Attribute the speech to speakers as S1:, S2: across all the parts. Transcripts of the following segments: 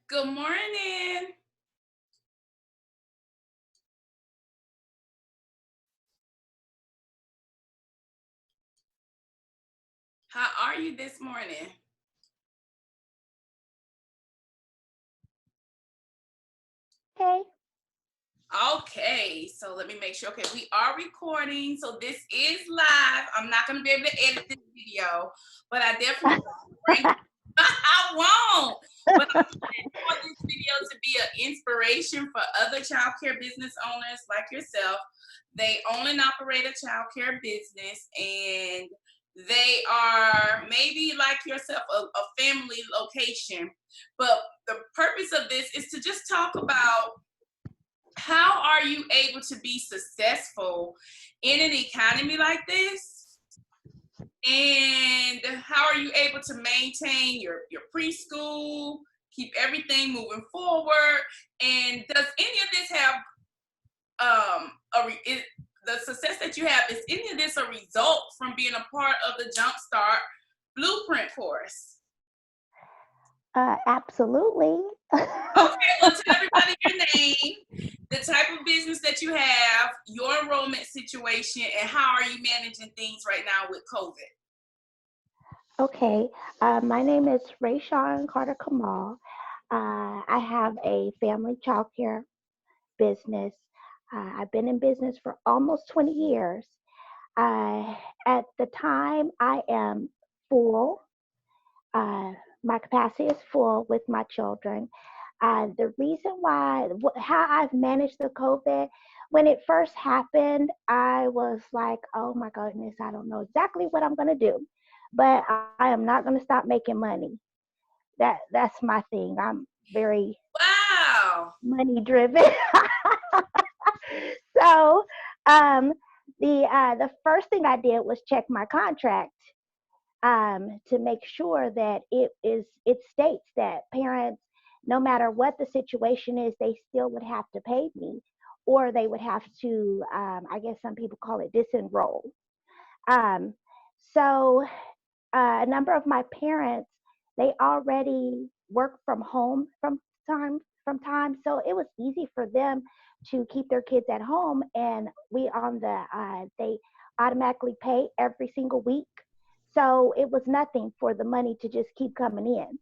S1: Good morning. How are you this morning?
S2: Okay.
S1: Okay, so let me make sure. Okay, we are recording, so this is live. I'm not going to be able to edit this video, but I definitely bring. I won't. But I want this video to be an inspiration for other childcare business owners like yourself. They own and operate a childcare business, and they are maybe like yourself, a family location. But the purpose of this is to just talk about how are you able to be successful in an economy like this, and how are you able to maintain your preschool, keep everything moving forward, and does any of this have the success that you have, is any of this a result from being a part of the Jumpstart Blueprint course?
S2: Absolutely.
S1: Okay, well, tell everybody your name, the type of business that you have, your enrollment situation, and how are you managing things right now with COVID?
S2: Okay. My name is Rashawn Carter Kamal. I have a family childcare business. I've been in business for almost 20 years. At the time, I am full. Uh, my capacity is full with my children. The reason why, how I've managed the COVID, when it first happened, I was like, oh my goodness, I don't know exactly what I'm going to do, but I am not going to stop making money. That's my thing. I'm very
S1: Wow.
S2: money driven. So um, the first thing I did was check my contract to make sure that it states that parents, no matter what the situation is, they still would have to pay me, or they would have to, I guess some people call it disenroll. Um, so a number of my parents, they already work from home from time, so it was easy for them to keep their kids at home, and we on the they automatically pay every single week, so it was nothing for the money to just keep coming in.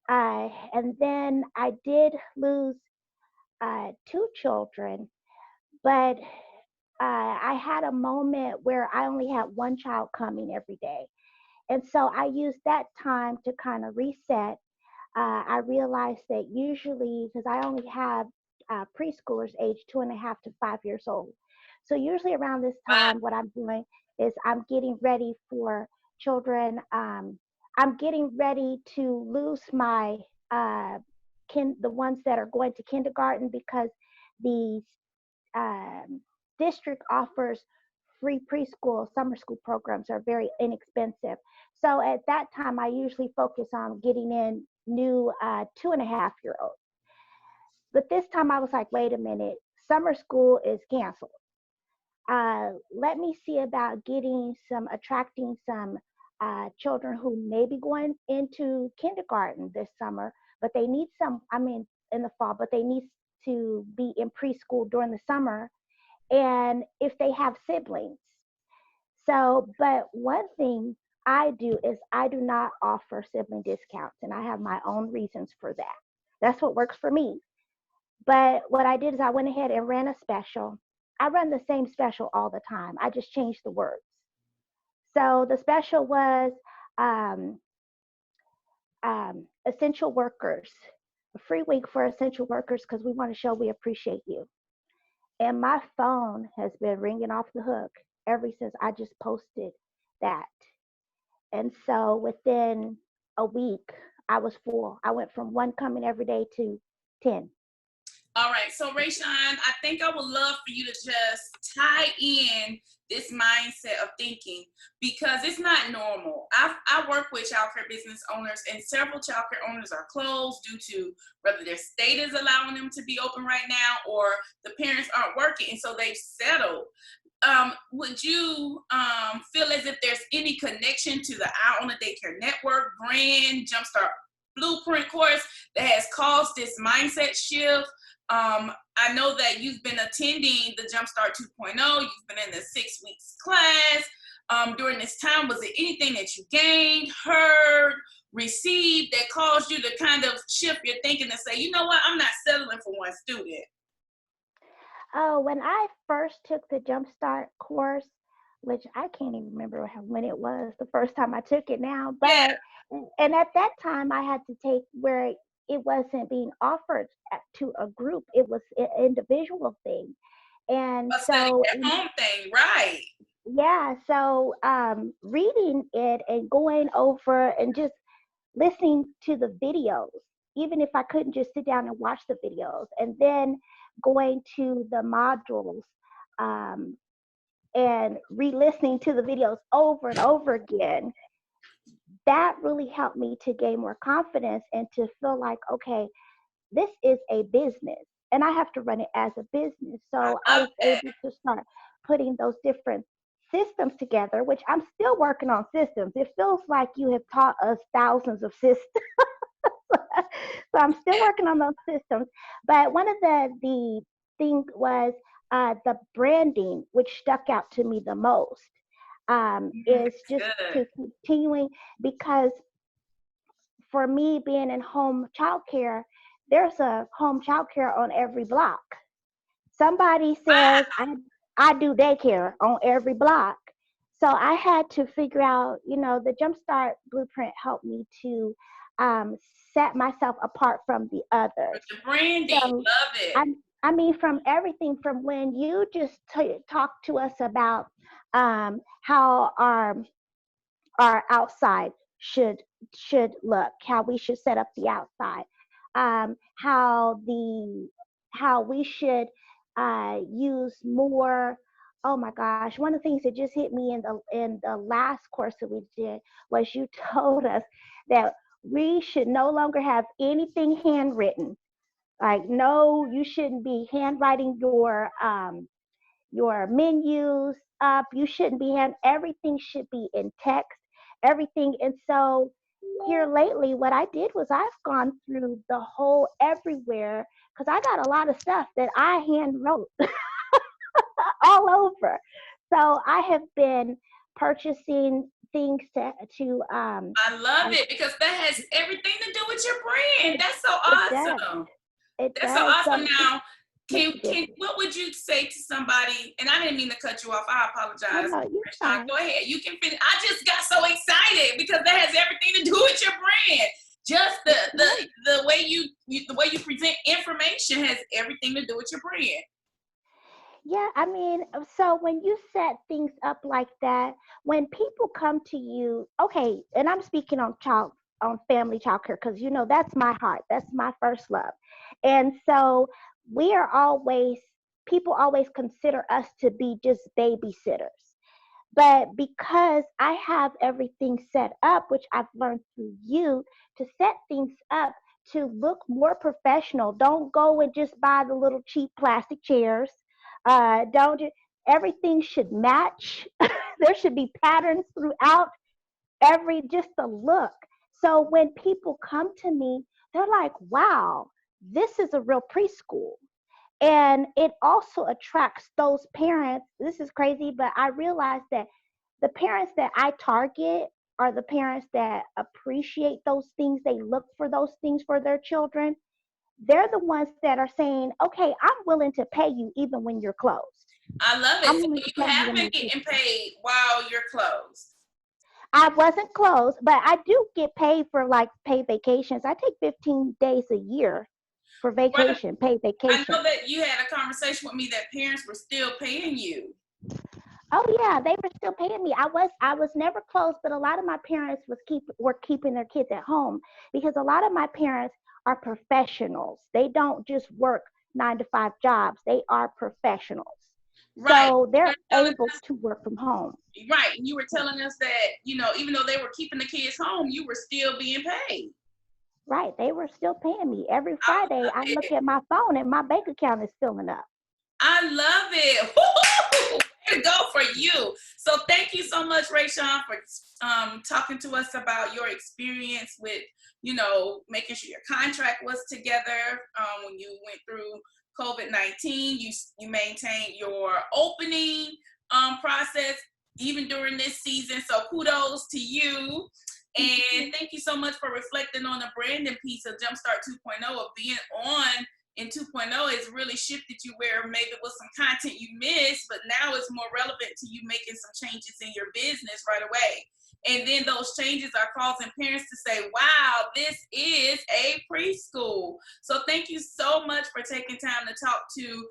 S2: And then I did lose two children, but I had a moment where I only had one child coming every day. And so I used that time to kind of reset. I realized that usually, because I only have preschoolers age 2.5 to 5 years old. So usually around this
S1: Wow.
S2: time, what I'm doing is I'm getting ready for children. I'm getting ready to lose my the ones that are going to kindergarten, because the um, district offers free preschool summer school programs are very inexpensive. So at that time, I usually focus on getting in new 2.5 year olds. But this time I was like, wait a minute, summer school is canceled. Let me see about attracting some children who may be going into kindergarten this summer, but they need in the fall, but they need to be in preschool during the summer, and if they have siblings. So, but one thing I do is I do not offer sibling discounts, and I have my own reasons for that. That's what works for me. But what I did is I went ahead and ran a special. I run the same special all the time. I just changed the words. So the special was um, essential workers, a free week for essential workers, because we want to show we appreciate you. And my phone has been ringing off the hook ever since I just posted that. And so within a week, I was full. I went from one coming every day to 10.
S1: All right, so Rayshawn, I think I would love for you to just tie in this mindset of thinking, because it's not normal. I work with childcare business owners, and several childcare owners are closed due to whether their state is allowing them to be open right now, or the parents aren't working, and so they've settled. Would you feel as if there's any connection to the Eye on the Daycare Network brand, Jumpstart Blueprint course that has caused this mindset shift. I know that you've been attending the Jumpstart 2.0. You've been in the 6 weeks class. During this time, was there anything that you gained, heard, received that caused you to kind of shift your thinking and say, you know what, I'm not settling for one student?
S2: Oh, when I first took the Jumpstart course, which I can't even remember when it was the first time I took it now,
S1: Yeah.
S2: and at that time I had to take where it wasn't being offered to a group, it was an individual thing. And
S1: A study
S2: so,
S1: at home thing, right?
S2: yeah, so reading it and going over and just listening to the videos, even if I couldn't just sit down and watch the videos, and then going to the modules um, and re-listening to the videos over and over again, that really helped me to gain more confidence and to feel like, okay, this is a business and I have to run it as a business. So I
S1: Love
S2: was
S1: that.
S2: able to start putting those different systems together, which I'm still working on systems. It feels like you have taught us thousands of systems. So I'm still working on those systems. But one of the thing was the branding, which stuck out to me the most, is just
S1: Good.
S2: to continuing, because for me being in home childcare, there's a home childcare on every block. Somebody says
S1: Wow.
S2: I do daycare on every block. So I had to figure out, the Jumpstart Blueprint helped me to um, set myself apart from the others.
S1: The branding,
S2: So
S1: love it.
S2: I, I mean, from everything from when you just talk to us about how our outside should look, how we should set up the outside, um, how the how we should use more. Oh my gosh, one of the things that just hit me in the last course that we did was you told us that we should no longer have anything handwritten. Like, no, you shouldn't be handwriting your menus up. You shouldn't be everything should be in text, everything. And so here lately, what I did was I've gone through the whole everywhere, because I got a lot of stuff that I hand wrote all over. So I have been purchasing things
S1: I love
S2: like
S1: it because that has everything to do with your brand.
S2: it,
S1: That's so
S2: it does.
S1: awesome.
S2: It
S1: That's so
S2: does.
S1: awesome.
S2: So
S1: Now,
S2: make a
S1: can
S2: difference.
S1: what would you say to somebody? And I didn't mean to cut you off. I
S2: Oh
S1: apologize.
S2: no, you're
S1: Rashawn,
S2: fine.
S1: go ahead. You can finish. I just got so excited because that has everything to do with your brand. Just the
S2: It
S1: the
S2: does.
S1: the way the way you present information has everything to do with your brand.
S2: Yeah, I mean, so when you set things up like that, when people come to you, okay, and I'm speaking on family child care, because that's my heart, that's my first love. And so we are always people always consider us to be just babysitters. But because I have everything set up, which I've learned through you, to set things up to look more professional. Don't go and just buy the little cheap plastic chairs. Don't ju- Everything should match. There should be patterns throughout just the look. So when people come to me, they're like, wow, this is a real preschool. And it also attracts those parents. This is crazy, but I realized that the parents that I target are the parents that appreciate those things. They look for those things for their children. They're the ones that are saying, okay, I'm willing to pay you even when you're closed.
S1: I love
S2: I'm
S1: it. So
S2: willing to
S1: you
S2: pay you
S1: have
S2: when
S1: been
S2: you're
S1: getting
S2: closed.
S1: paid while you're closed.
S2: I wasn't closed, but I do get paid for like paid vacations. I take 15 days a year for
S1: Right.
S2: vacation, paid
S1: I
S2: vacation.
S1: know that you had a conversation with me that parents were still paying you.
S2: Oh yeah, they were still paying me. I was never close, but a lot of my parents were keeping their kids at home, because a lot of my parents are professionals. They don't just work 9 to 5 jobs. They are professionals.
S1: Right.
S2: So
S1: You're
S2: they're
S1: telling
S2: able to work from home.
S1: Right. And you were telling us that, even though they were keeping the kids home, you were still being paid.
S2: Right. They were still paying me. Every
S1: I
S2: Friday
S1: love
S2: I look
S1: it.
S2: at my phone and my bank account is filling up.
S1: I love it. Woo-hoo! Way to go for you. So thank you so much, Rashawn, for talking to us about your experience with you know, making sure your contract was together when you went through COVID-19. You maintained your opening process even during this season. So kudos to you. And thank you so much for reflecting on the branding piece of Jumpstart 2.0, of being on in 2.0 has really shifted you where maybe it was some content you missed, but now it's more relevant to you making some changes in your business right away. And then those changes are causing parents to say, wow, this is a preschool. So thank you so much for taking time to talk to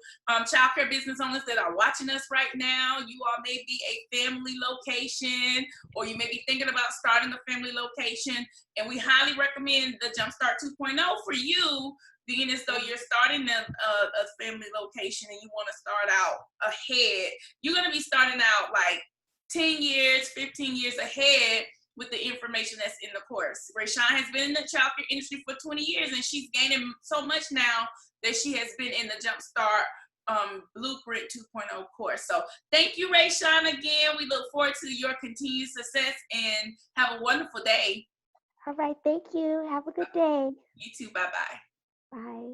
S1: childcare business owners that are watching us right now. You all may be a family location, or you may be thinking about starting a family location. And we highly recommend the Jumpstart 2.0 for you, being as though you're starting a family location and you want to start out ahead. You're going to be starting out like 10 years, 15 years ahead with the information that's in the course. Rashawn has been in the childcare industry for 20 years, and she's gaining so much now that she has been in the Jumpstart Blueprint 2.0 course. So thank you, Rashawn, again. We look forward to your continued success, and have a wonderful day.
S2: All right. Thank you. Have a good day.
S1: You too. Bye-bye.
S2: Bye.